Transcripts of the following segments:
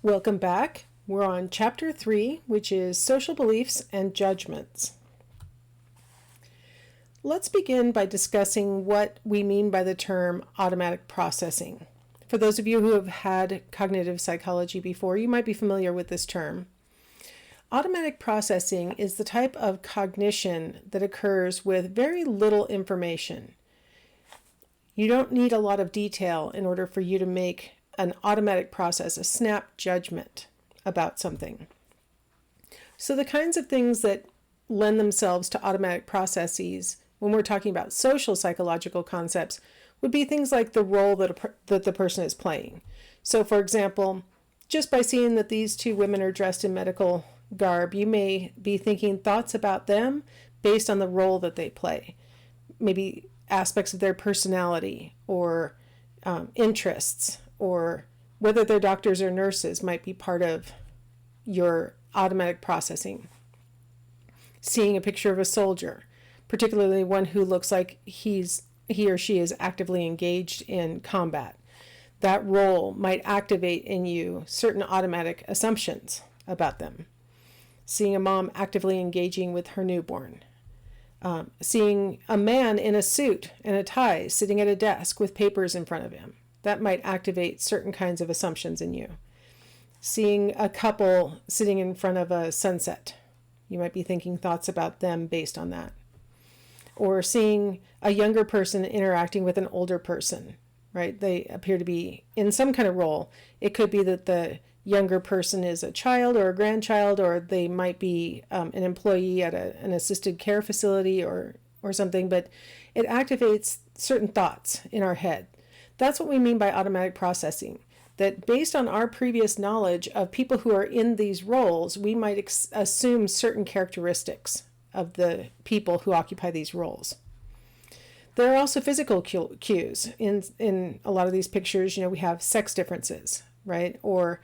Welcome back. We're on Chapter 3, which is Social Beliefs and Judgments. Let's begin by discussing what we mean by the term automatic processing. For those of you who have had cognitive psychology before, you might be familiar with this term. Automatic processing is the type of cognition that occurs with very little information. You don't need a lot of detail in order for you to make an automatic process, a snap judgment about something. So the kinds of things that lend themselves to automatic processes when we're talking about social psychological concepts would be things like the role that the person is playing. So for example, just by seeing that these two women are dressed in medical garb, you may be thinking thoughts about them based on the role that they play. Maybe aspects of their personality or interests, or whether they're doctors or nurses might be part of your automatic processing. Seeing a picture of a soldier, particularly one who looks like he or she is actively engaged in combat. That role might activate in you certain automatic assumptions about them. Seeing a mom actively engaging with her newborn. Seeing a man in a suit and a tie sitting at a desk with papers in front of him. That might activate certain kinds of assumptions in you. Seeing a couple sitting in front of a sunset. You might be thinking thoughts about them based on that. Or seeing a younger person interacting with an older person, right? They appear to be in some kind of role. It could be that the younger person is a child or a grandchild, or they might be an employee at an assisted care facility or something, but it activates certain thoughts in our head. That's what we mean by automatic processing, that based on our previous knowledge of people who are in these roles, we might assume certain characteristics of the people who occupy these roles. There are also physical cues. In a lot of these pictures, we have sex differences, right? Or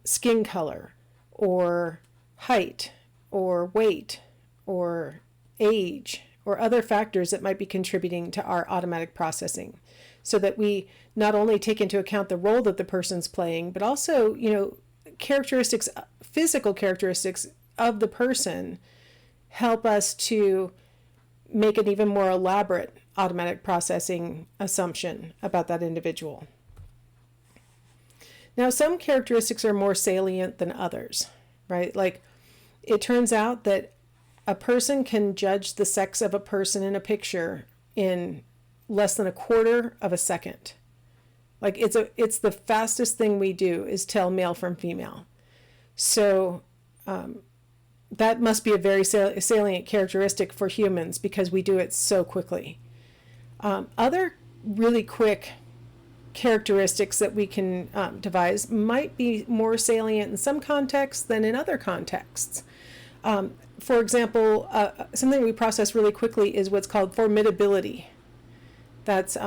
skin color, or height, or weight, or age, or other factors that might be contributing to our automatic processing, so that we not only take into account the role that the person's playing, but also, characteristics, physical characteristics of the person help us to make an even more elaborate automatic processing assumption about that individual. Now, some characteristics are more salient than others, right? Like, it turns out that a person can judge the sex of a person in a picture in less than a quarter of a second. Like, it's the fastest thing we do is tell male from female. So that must be a very salient characteristic for humans because we do it so quickly. Other really quick characteristics that we can devise might be more salient in some contexts than in other contexts. For example, something we process really quickly is what's called formidability. That's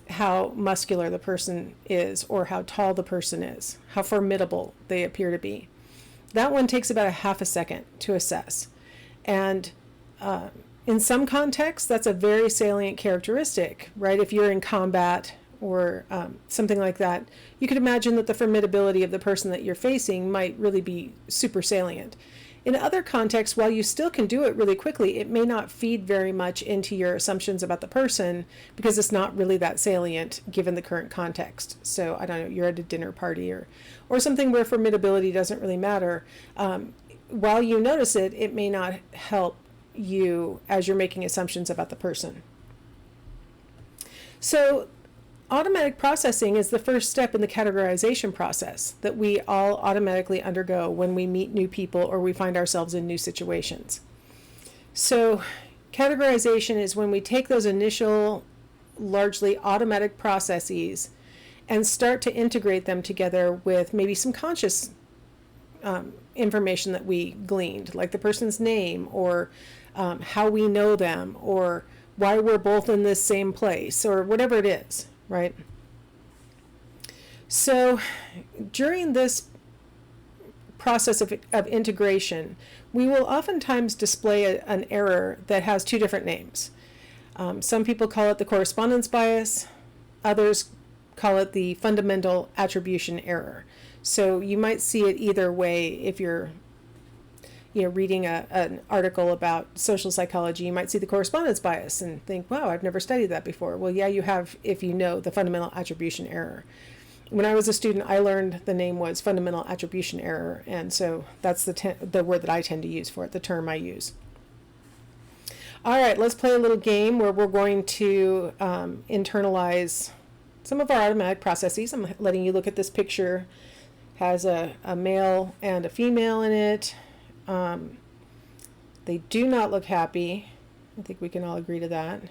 how muscular the person is, or how tall the person is, how formidable they appear to be. That one takes about a half a second to assess. And in some contexts, that's a very salient characteristic, right? If you're in combat or something like that, you could imagine that the formidability of the person that you're facing might really be super salient. In other contexts, while you still can do it really quickly, it may not feed very much into your assumptions about the person because it's not really that salient given the current context. So I don't know, you're at a dinner party or something where formidability doesn't really matter. While you notice it, it may not help you as you're making assumptions about the person. So automatic processing is the first step in the categorization process that we all automatically undergo when we meet new people or we find ourselves in new situations. So categorization is when we take those initial, largely automatic processes and start to integrate them together with maybe some conscious information that we gleaned, like the person's name, or how we know them, or why we're both in this same place, or whatever it is. Right? So during this process of integration, we will oftentimes display an error that has two different names. Some people call it the correspondence bias. Others call it the fundamental attribution error. So you might see it either way. If you're reading an article about social psychology, you might see the correspondence bias and think, wow, I've never studied that before. Well, yeah, you have, if you know the fundamental attribution error. When I was a student, I learned the name was fundamental attribution error, and so that's the word that I tend to use for it, the term I use. All right, let's play a little game where we're going to internalize some of our automatic processes. I'm letting you look at this picture. It has a male and a female in it. They do not look happy. I think we can all agree to that.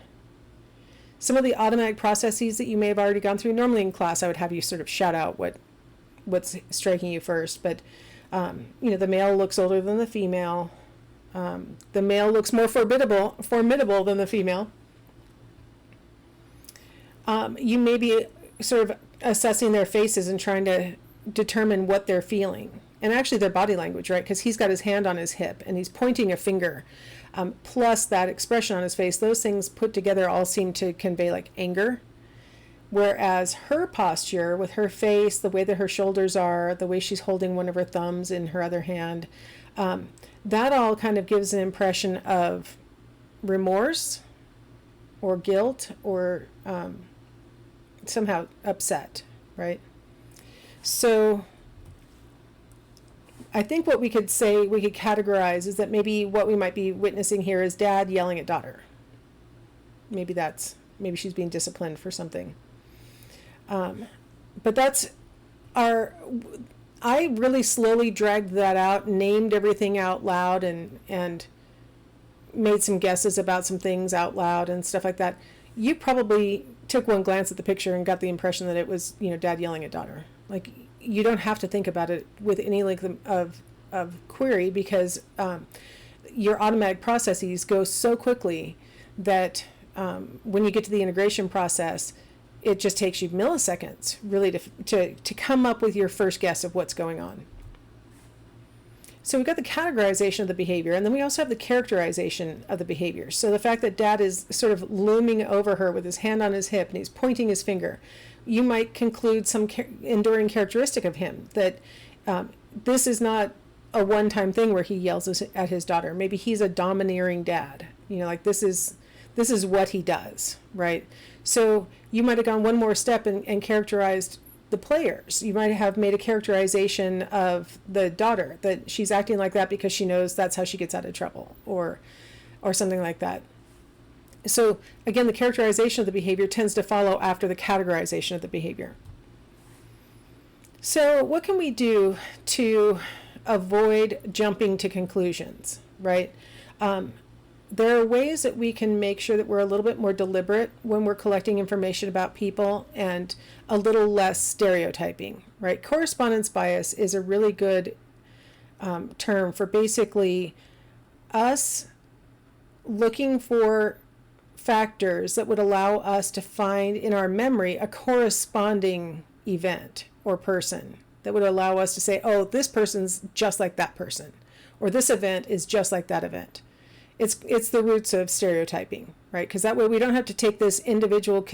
Some of the automatic processes that you may have already gone through. Normally in class, I would have you sort of shout out what's striking you first. But, the male looks older than the female. The male looks more formidable than the female. You may be sort of assessing their faces and trying to determine what they're feeling. And actually their body language, right? Because he's got his hand on his hip and he's pointing a finger. Plus that expression on his face, those things put together all seem to convey like anger. Whereas her posture with her face, the way that her shoulders are, the way she's holding one of her thumbs in her other hand, that all kind of gives an impression of remorse or guilt or somehow upset, right? So I think what we could categorize is that maybe what we might be witnessing here is dad yelling at daughter. Maybe she's being disciplined for something. But I really slowly dragged that out, named everything out loud and made some guesses about some things out loud and stuff like that. You probably took one glance at the picture and got the impression that it was, dad yelling at daughter. Like, you don't have to think about it with any length of query because your automatic processes go so quickly that when you get to the integration process, it just takes you milliseconds really to come up with your first guess of what's going on. So we've got the categorization of the behavior, and then we also have the characterization of the behavior. So the fact that dad is sort of looming over her with his hand on his hip and he's pointing his finger, you might conclude some enduring characteristic of him, that this is not a one-time thing where he yells at his daughter. Maybe he's a domineering dad. Like this is what he does, right? So you might have gone one more step and characterized the players. You might have made a characterization of the daughter, that she's acting like that because she knows that's how she gets out of trouble, or something like that. So again, the characterization of the behavior tends to follow after the categorization of the behavior. So what can we do to avoid jumping to conclusions, right? There are ways that we can make sure that we're a little bit more deliberate when we're collecting information about people and a little less stereotyping, right? Correspondence bias is a really good term for basically us looking for factors that would allow us to find in our memory a corresponding event or person that would allow us to say, oh, this person's just like that person, or this event is just like that event. It's the roots of stereotyping, right? Because that way we don't have to take this individual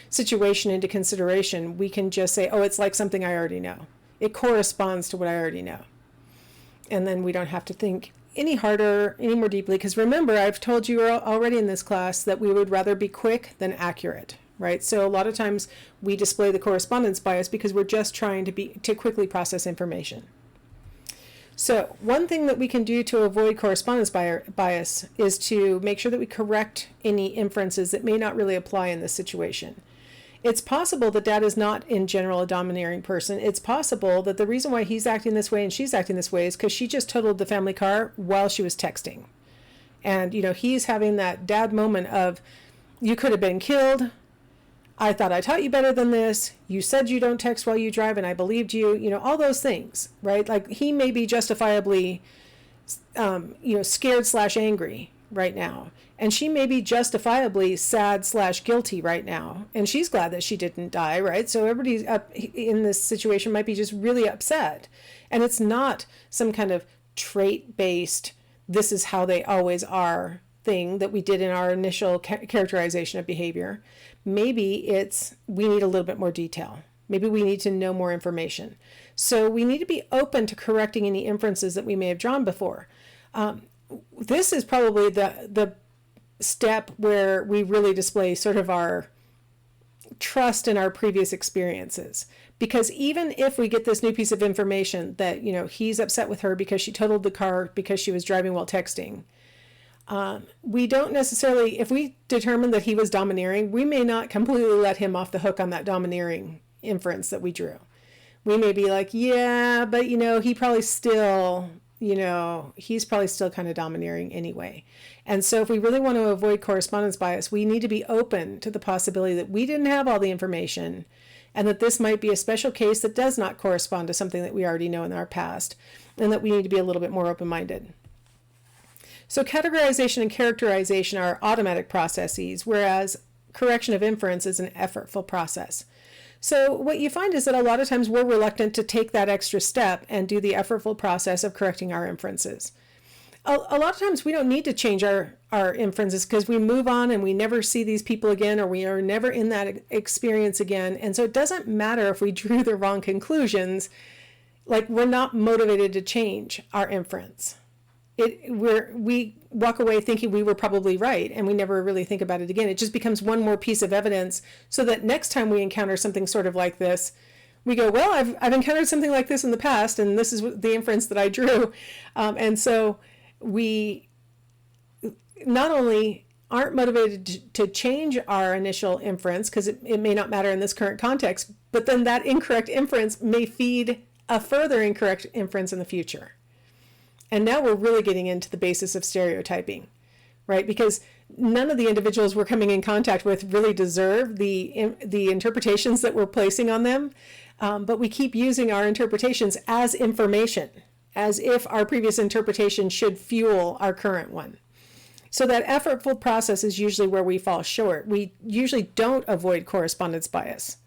situation into consideration. We can just say, oh, it's like something I already know. It corresponds to what I already know. And then we don't have to think any harder, any more deeply. Because remember, I've told you already in this class that we would rather be quick than accurate, right? So a lot of times we display the correspondence bias because we're just trying to quickly process information. So one thing that we can do to avoid correspondence bias is to make sure that we correct any inferences that may not really apply in this situation. It's possible that dad is not in general a domineering person. It's possible that the reason why he's acting this way and she's acting this way is because she just totaled the family car while she was texting. And, he's having that dad moment of, you could have been killed. I thought I taught you better than this. You said you don't text while you drive and I believed you, all those things, right? Like he may be justifiably, scared/angry right now. And she may be justifiably sad/guilty right now. And she's glad that she didn't die, right? So everybody up in this situation might be just really upset. And it's not some kind of trait-based, this is how they always are thing that we did in our initial characterization of behavior. Maybe it's, we need a little bit more detail, Maybe we need to know more information. So we need to be open to correcting any inferences that we may have drawn before. This is probably the step where we really display sort of our trust in our previous experiences. Because even if we get this new piece of information that, he's upset with her because she totaled the car because she was driving while texting, we don't necessarily, if we determine that he was domineering, we may not completely let him off the hook on that domineering inference that we drew. We may be like, yeah, but he probably still, he's probably still kind of domineering anyway. And so if we really want to avoid correspondence bias, we need to be open to the possibility that we didn't have all the information and that this might be a special case that does not correspond to something that we already know in our past, and that we need to be a little bit more open-minded. So categorization and characterization are automatic processes, whereas correction of inference is an effortful process. So what you find is that a lot of times we're reluctant to take that extra step and do the effortful process of correcting our inferences. A lot of times we don't need to change our inferences because we move on and we never see these people again, or we are never in that experience again. And so it doesn't matter if we drew the wrong conclusions, like we're not motivated to change our inference. We walk away thinking we were probably right, and we never really think about it again. It just becomes one more piece of evidence so that next time we encounter something sort of like this, we go, well, I've encountered something like this in the past, and this is the inference that I drew. And so we not only aren't motivated to change our initial inference, because it may not matter in this current context, but then that incorrect inference may feed a further incorrect inference in the future. And now we're really getting into the basis of stereotyping, right? Because none of the individuals we're coming in contact with really deserve the interpretations that we're placing on them, but we keep using our interpretations as information, as if our previous interpretation should fuel our current one. So that effortful process is usually where we fall short. We usually don't avoid correspondence bias.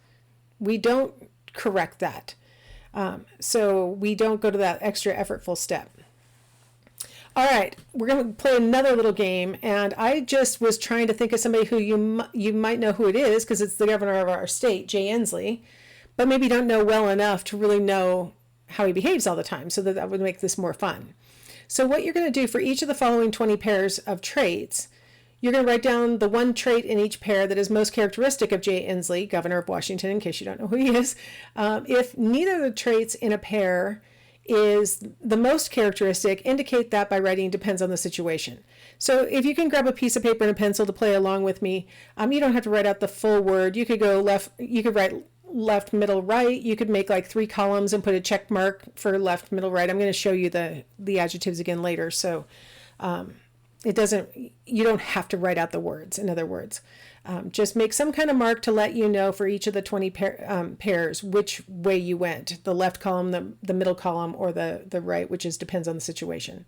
We don't correct that. So we don't go to that extra effortful step. All right, we're going to play another little game, and I just was trying to think of somebody who you might know who it is, because it's the governor of our state, Jay Inslee, but maybe don't know well enough to really know how he behaves all the time, so that would make this more fun. So what you're going to do for each of the following 20 pairs of traits, you're going to write down the one trait in each pair that is most characteristic of Jay Inslee, governor of Washington, in case you don't know who he is. If neither of the traits in a pair is the most characteristic, indicate that by writing depends on the situation. So if you can grab a piece of paper and a pencil to play along with me, you don't have to write out the full word. You could write left, middle, right. You could make like 3 columns and put a check mark for left, middle, right. I'm going to show you the adjectives again later. So you don't have to write out the words. In other words, just make some kind of mark to let you know for each of the 20 pairs which way you went, the left column, the middle column, or the right, which depends on the situation.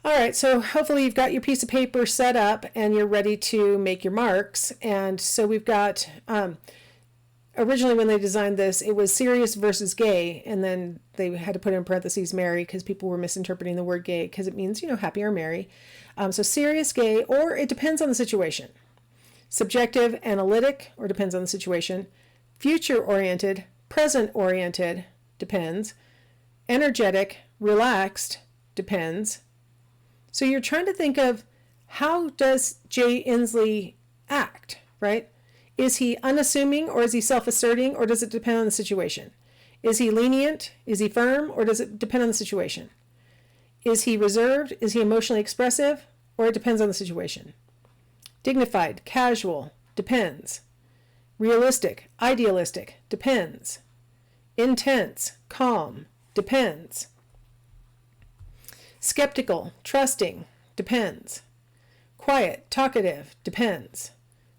All right, so hopefully you've got your piece of paper set up and you're ready to make your marks. And so we've got, originally when they designed this, it was serious versus gay, and then they had to put in parentheses merry because people were misinterpreting the word gay because it means, happy or merry. So serious, gay, or it depends on the situation. Subjective, analytic, or depends on the situation. Future-oriented, present-oriented, depends. Energetic, relaxed, depends. So you're trying to think of, how does Jay Inslee act, right? Is he unassuming, or is he self-asserting, or does it depend on the situation? Is he lenient? Is he firm, or does it depend on the situation? Is he reserved? Is he emotionally expressive, or it depends on the situation? Dignified, casual, depends. Realistic, idealistic, depends. Intense, calm, depends. Skeptical, trusting, depends. Quiet, talkative, depends.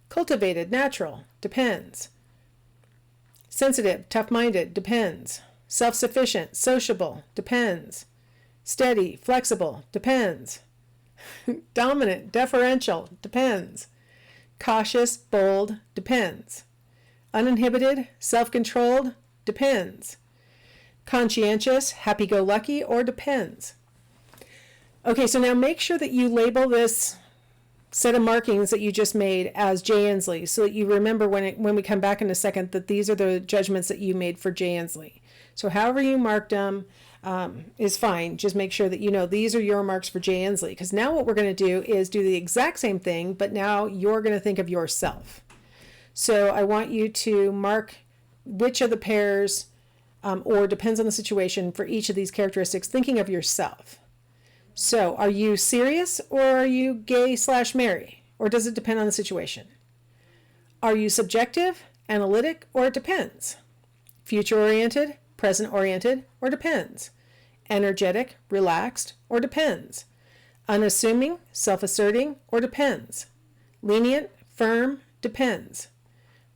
Cultivated, natural, depends. Sensitive, tough-minded, depends. Self-sufficient, sociable, depends. Steady, flexible, depends. Dominant, deferential, depends. Cautious, bold, depends. Uninhibited, self-controlled, depends. Conscientious, happy-go-lucky, or depends. Okay, so now make sure that you label this set of markings that you just made as J. Inslee, so that you remember when we come back in a second that these are the judgments that you made for J. Inslee. So however you marked them is fine. Just make sure that you know these are your marks for J. Inslee, because now what we're going to do is do the exact same thing, but now you're going to think of yourself. So I want you to mark which of the pairs, or depends on the situation, for each of these characteristics, thinking of yourself. So are you serious, or are you gay/merry? Or does it depend on the situation? Are you subjective, analytic, or it depends? Future-oriented, present-oriented, or depends? Energetic, relaxed, or depends? Unassuming, self-asserting, or depends? Lenient, firm, depends?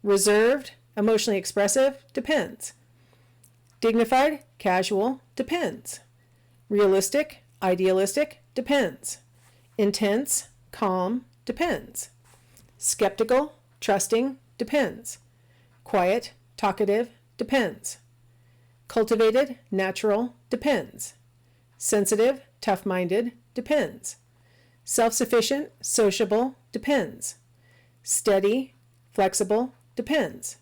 Reserved, emotionally expressive, depends? Dignified, casual, depends? Realistic, idealistic, depends? Intense, calm, depends? Skeptical, trusting, depends? Quiet, talkative, depends? Cultivated, natural, depends? Sensitive, tough-minded, depends? Self-sufficient, sociable, depends? Steady, flexible, depends?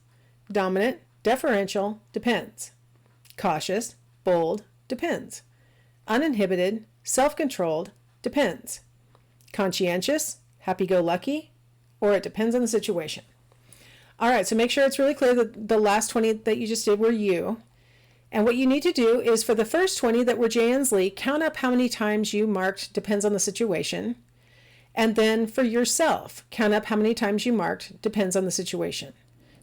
Dominant, deferential, depends? Cautious, bold, depends? Uninhibited, self-controlled, depends? Conscientious, happy-go-lucky, or it depends on the situation. All right, so make sure it's really clear that the last 20 that you just did were you. And what you need to do is for the first 20 that were J. Inslee, count up how many times you marked depends on the situation. And then for yourself, count up how many times you marked depends on the situation.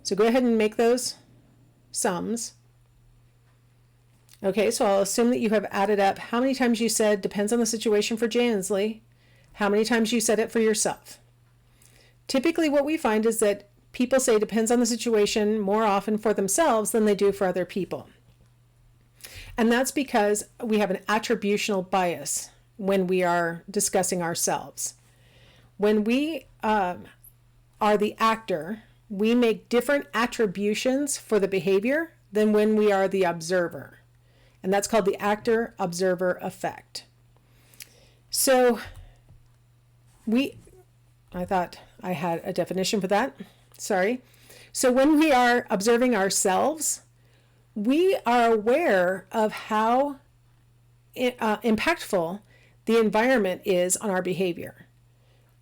So go ahead and make those sums. Okay, so I'll assume that you have added up how many times you said depends on the situation for J. Inslee, how many times you said it for yourself. Typically what we find is that people say depends on the situation more often for themselves than they do for other people. And that's because we have an attributional bias when we are discussing ourselves. When we are the actor, we make different attributions for the behavior than when we are the observer. And that's called the actor-observer effect. So I thought I had a definition for that. Sorry. So when we are observing ourselves, we are aware of how impactful the environment is on our behavior.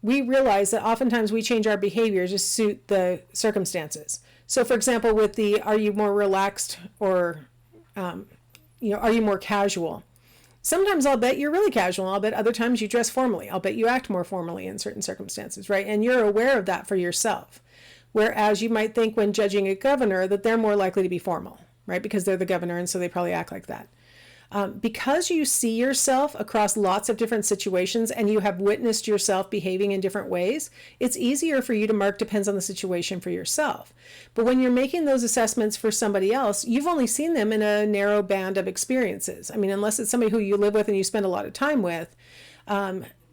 We realize that oftentimes we change our behavior to suit the circumstances. So for example, with the are you more relaxed or are you more casual? Sometimes I'll bet you're really casual. I'll bet other times you dress formally. I'll bet you act more formally in certain circumstances, right? And you're aware of that for yourself. Whereas you might think when judging a governor that they're more likely to be formal, right? Because they're the governor and so they probably act like that. Because you see yourself across lots of different situations and you have witnessed yourself behaving in different ways, it's easier for you to mark depends on the situation for yourself. But when you're making those assessments for somebody else, you've only seen them in a narrow band of experiences. I mean, unless it's somebody who you live with and you spend a lot of time with,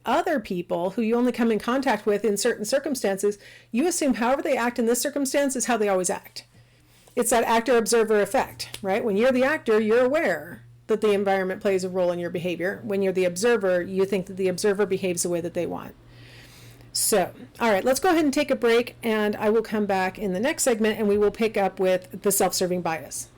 other people who you only come in contact with in certain circumstances, you assume however they act in this circumstance is how they always act. It's that actor-observer effect, right? When you're the actor, you're aware that the environment plays a role in your behavior. When you're the observer, you think that the observer behaves the way that they want. So, all right, let's go ahead and take a break, and I will come back in the next segment and we will pick up with the self-serving bias.